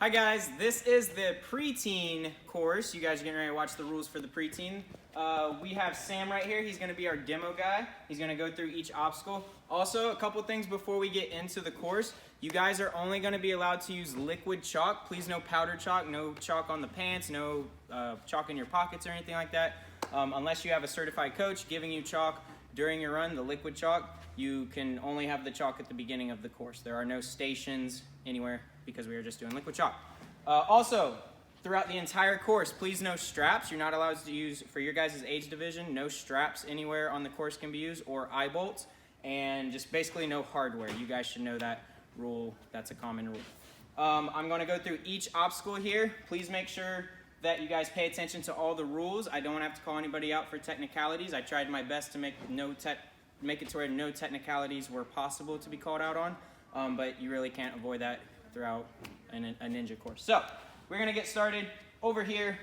Hi guys, this is the Preteen course. You guys are getting ready to watch the rules for the Preteen. We have Sam right here. He's going to be our demo guy. He's going to go through each obstacle. Also, a couple things before we get into the course. You guys are only going to be allowed to use liquid chalk. Please no powder chalk, no chalk on the pants, no chalk in your pockets or anything like that. Unless you have a certified coach giving you chalk during your run, the liquid chalk, you can only have the chalk at the beginning of the course. There are no stations anywhere because we are just doing liquid chalk. Also, throughout the entire course, please no straps. You're not allowed to use, for your guys' age division, no straps anywhere on the course can be used, or eye bolts, and just basically no hardware. You guys should know that rule. That's a common rule. I'm going to go through each obstacle here. Please make sure that you guys pay attention to all the rules. I don't have to call anybody out for technicalities. I tried my best to make it to where no technicalities were possible to be called out on, but you really can't avoid that throughout a ninja course. So we're going to get started. Over here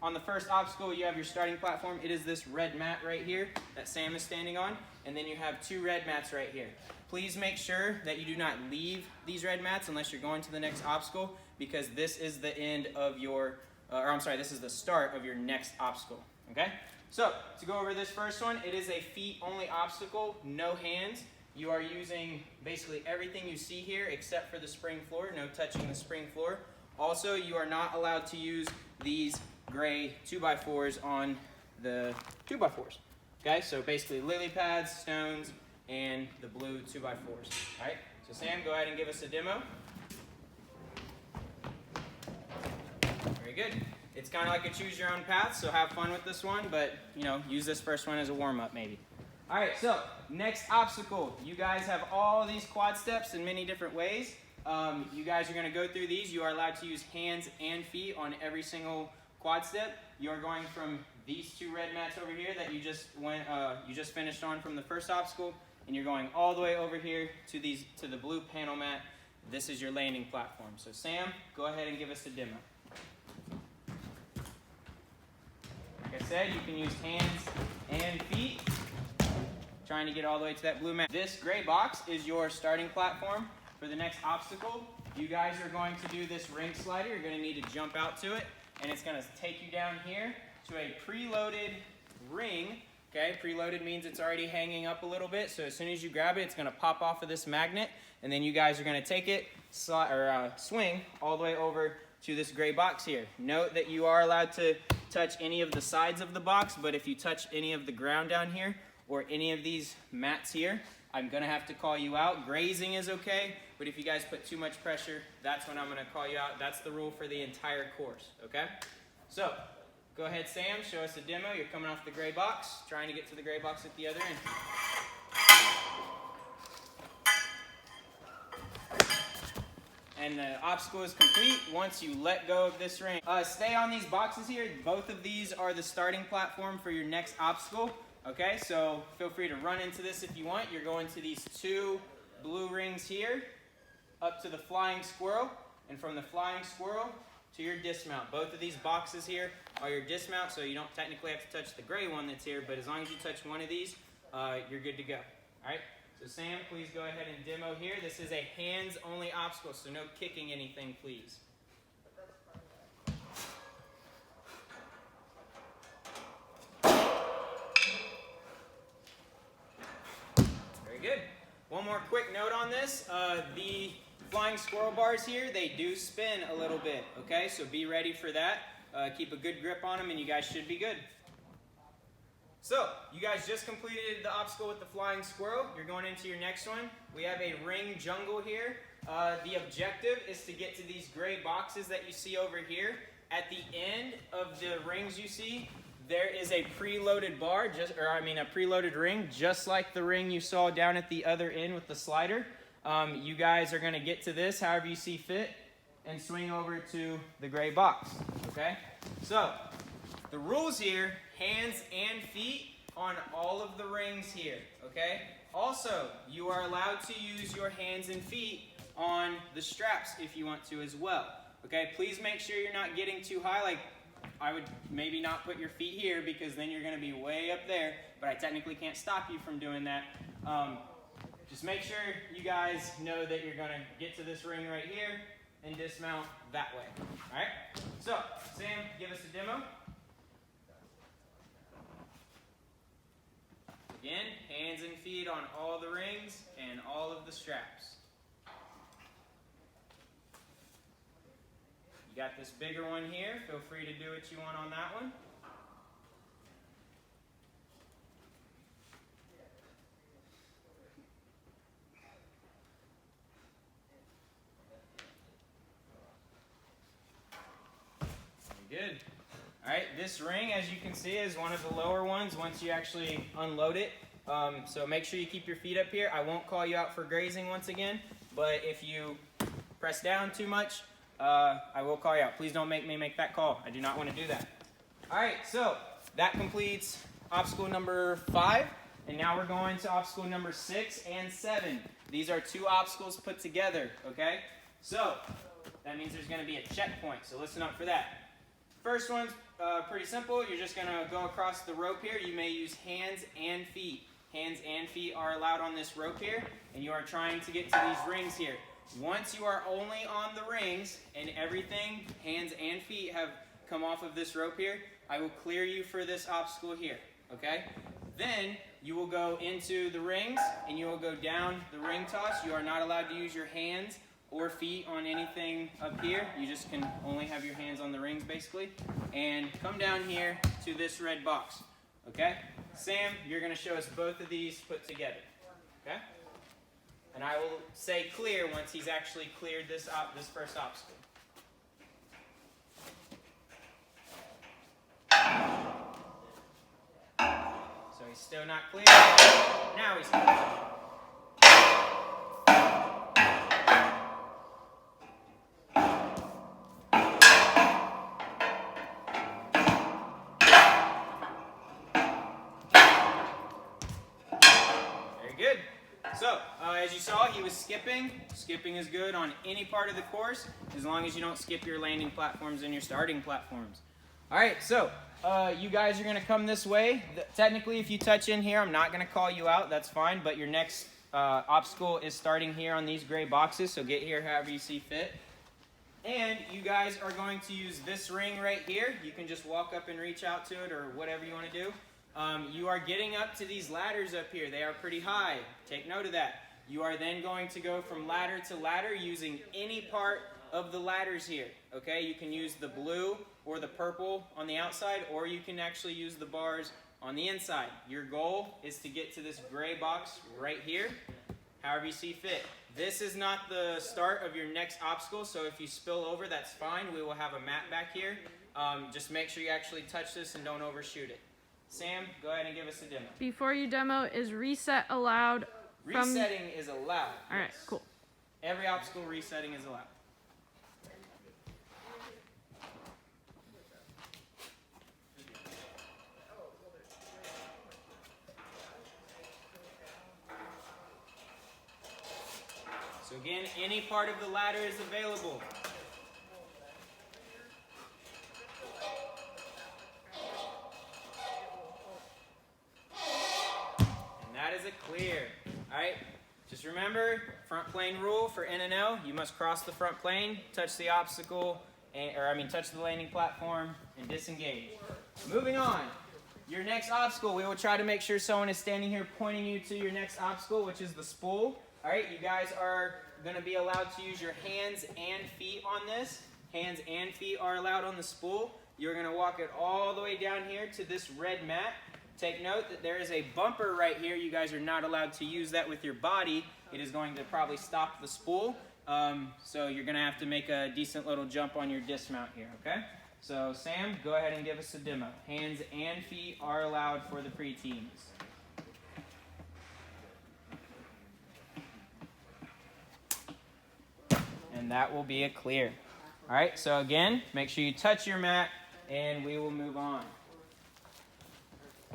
on the first obstacle, you have your starting platform. It is this red mat right here that Sam is standing on, and then you have two red mats right here. Please make sure that you do not leave these red mats unless you're going to the next obstacle, because this is the end of your this is the start of your next obstacle, okay? So, to go over this first one, it is a feet-only obstacle, no hands. You are using basically everything you see here except for the spring floor, no touching the spring floor. Also, you are not allowed to use these gray 2x4s on the 2x4s, okay? So basically lily pads, stones, and the blue 2x4s, all right? So Sam, go ahead and give us a demo. Very good. It's kind of like a choose your own path, so have fun with this one, but use this first one as a warm-up maybe. All right, so next obstacle. You guys have all these quad steps in many different ways. You guys are going to go through these. You are allowed to use hands and feet on every single quad step. You are going from these two red mats over here that you just finished on from the first obstacle, and you're going all the way over here to the blue panel mat. This is your landing platform. So Sam, go ahead and give us a demo. Like I said, you can use hands and feet. Trying to get all the way to that blue mat. This gray box is your starting platform for the next obstacle. You guys are going to do this ring slider. You're going to need to jump out to it, and it's going to take you down here to a preloaded ring. Okay, preloaded means it's already hanging up a little bit, so as soon as you grab it, it's going to pop off of this magnet, and then you guys are going to take it, swing all the way over to this gray box here. Note that you are allowed to touch any of the sides of the box, but if you touch any of the ground down here, or any of these mats here, I'm going to have to call you out. Grazing is okay, but if you guys put too much pressure, that's when I'm going to call you out. That's the rule for the entire course, okay? So, go ahead, Sam, show us a demo. You're coming off the gray box, trying to get to the gray box at the other end. And the obstacle is complete once you let go of this ring. Stay on these boxes here. Both of these are the starting platform for your next obstacle. Okay, so feel free to run into this if you want. You're going to these two blue rings here, up to the flying squirrel, and from the flying squirrel to your dismount. Both of these boxes here are your dismount, so you don't technically have to touch the gray one that's here, but as long as you touch one of these, you're good to go. All right, so Sam, please go ahead and demo here. This is a hands-only obstacle, so no kicking anything, please. Good. One more quick note on this. The flying squirrel bars here, they do spin a little bit, okay? So be ready for that. Keep a good grip on them and you guys should be good. So, you guys just completed the obstacle with the flying squirrel. You're going into your next one. We have a ring jungle here. The objective is to get to these gray boxes that you see over here. At the end of the rings you see, there is a preloaded bar, a preloaded ring, just like the ring you saw down at the other end with the slider. You guys are going to get to this however you see fit and swing over to the gray box, okay? So, the rules here, hands and feet on all of the rings here, okay? Also, you are allowed to use your hands and feet on the straps if you want to as well, okay? Please make sure you're not getting too high, like I would maybe not put your feet here because then you're going to be way up there, but I technically can't stop you from doing that. Just make sure you guys know that you're going to get to this ring right here, and dismount that way. All right? So, Sam, give us a demo. Again, hands and feet on all the rings and all of the straps. You got this bigger one here. Feel free to do what you want on that one. Good. All right, this ring, as you can see, is one of the lower ones once you actually unload it. So make sure you keep your feet up here. I won't call you out for grazing once again, but if you press down too much, I will call you out. Please don't make me make that call. I do not want to do that. All right, so that completes obstacle number 5, and now we're going to obstacle number 6 and 7. These are 2 obstacles put together, okay? So that means there's going to be a checkpoint, so listen up for that. First one's pretty simple. You're just going to go across the rope here. You may use hands and feet. Hands and feet are allowed on this rope here, and you are trying to get to these rings here. Once you are only on the rings and everything, hands and feet, have come off of this rope here, I will clear you for this obstacle here, okay? Then you will go into the rings and you will go down the ring toss. You are not allowed to use your hands or feet on anything up here. You just can only have your hands on the rings basically. And come down here to this red box, okay? Sam, you're gonna show us both of these put together, okay? And I will say clear once he's actually cleared this first obstacle. So he's still not clear. Now he's clear. Good. So, as you saw, he was skipping. Skipping is good on any part of the course, as long as you don't skip your landing platforms and your starting platforms. All right, so you guys are going to come this way. Technically, if you touch in here, I'm not going to call you out. That's fine, but your next obstacle is starting here on these gray boxes, so get here however you see fit. And you guys are going to use this ring right here. You can just walk up and reach out to it or whatever you want to do. You are getting up to these ladders up here. They are pretty high. Take note of that. You are then going to go from ladder to ladder using any part of the ladders here. Okay, you can use the blue or the purple on the outside, or you can actually use the bars on the inside. Your goal is to get to this gray box right here, however you see fit. This is not the start of your next obstacle, so if you spill over, that's fine. We will have a mat back here. Just make sure you actually touch this and don't overshoot it. Sam, go ahead and give us a demo. Before you demo, is reset allowed? Resetting is allowed. All right, yes. cool. Every obstacle resetting is allowed. So again, any part of the ladder is available. Clear. All right, just remember, front plane rule for N and L, you must cross the front plane, touch the obstacle, touch the landing platform, and disengage. Moving on, your next obstacle, we will try to make sure someone is standing here pointing you to your next obstacle, which is the spool. All right, you guys are going to be allowed to use your hands and feet on this. Hands and feet are allowed on the spool. You're going to walk it all the way down here to this red mat. Take note that there is a bumper right here. You guys are not allowed to use that with your body. It is going to probably stop the spool. So you're going to have to make a decent little jump on your dismount here, okay? So Sam, go ahead and give us a demo. Hands and feet are allowed for the preteens. And that will be a clear. All right, so again, make sure you touch your mat and we will move on.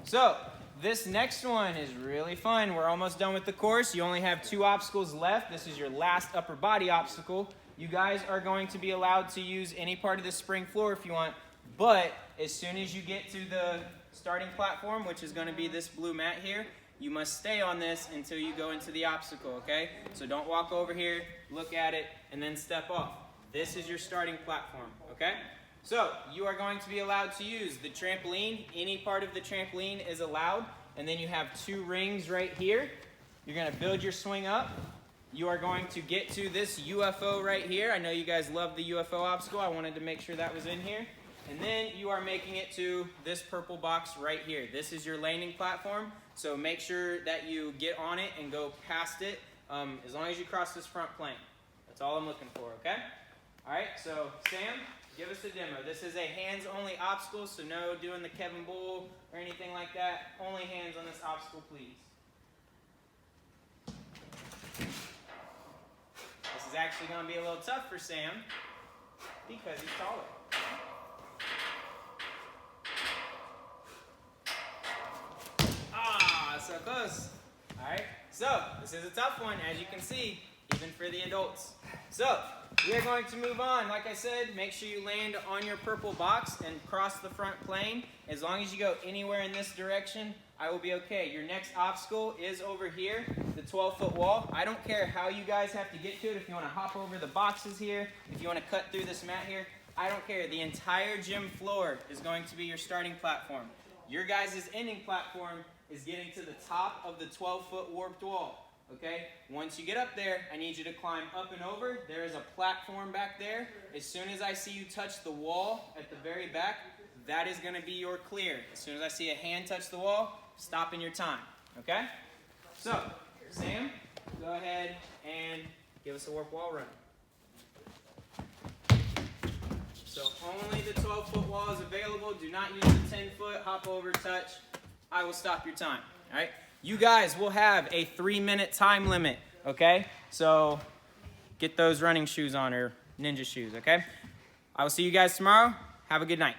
So, this next one is really fun. We're almost done with the course. You only have 2 obstacles left. This is your last upper body obstacle. You guys are going to be allowed to use any part of the spring floor if you want, but as soon as you get to the starting platform, which is going to be this blue mat here, you must stay on this until you go into the obstacle, okay? So don't walk over here, look at it, and then step off. This is your starting platform, okay? So you are going to be allowed to use the trampoline. Any part of the trampoline is allowed. And then you have 2 rings right here. You're gonna build your swing up. You are going to get to this UFO right here. I know you guys love the UFO obstacle. I wanted to make sure that was in here. And then you are making it to this purple box right here. This is your landing platform. So make sure that you get on it and go past it as long as you cross this front plane. That's all I'm looking for, okay? All right, so Sam, give us a demo. This is a hands-only obstacle, so no doing the Kevin Bull or anything like that. Only hands on this obstacle, please. This is actually going to be a little tough for Sam because he's taller. So close. All right, so this is a tough one, as you can see, even for the adults. So we are going to move on. Like I said, make sure you land on your purple box and cross the front plane. As long as you go anywhere in this direction, I will be okay. Your next obstacle is over here, the 12-foot wall. I don't care how you guys have to get to it. If you want to hop over the boxes here, if you want to cut through this mat here, I don't care. The entire gym floor is going to be your starting platform. Your guys' ending platform is getting to the top of the 12-foot warped wall, okay? Once you get up there, I need you to climb up and over. There is a platform back there. As soon as I see you touch the wall at the very back, that is gonna be your clear. As soon as I see a hand touch the wall, stopping your time, okay? So, Sam, go ahead and give us a warp wall run. So only the 12-foot wall is available. Do not use the 10-foot, hop over, touch. I will stop your time, all right? You guys will have a 3-minute time limit, okay? So get those running shoes on, or ninja shoes, okay? I will see you guys tomorrow. Have a good night.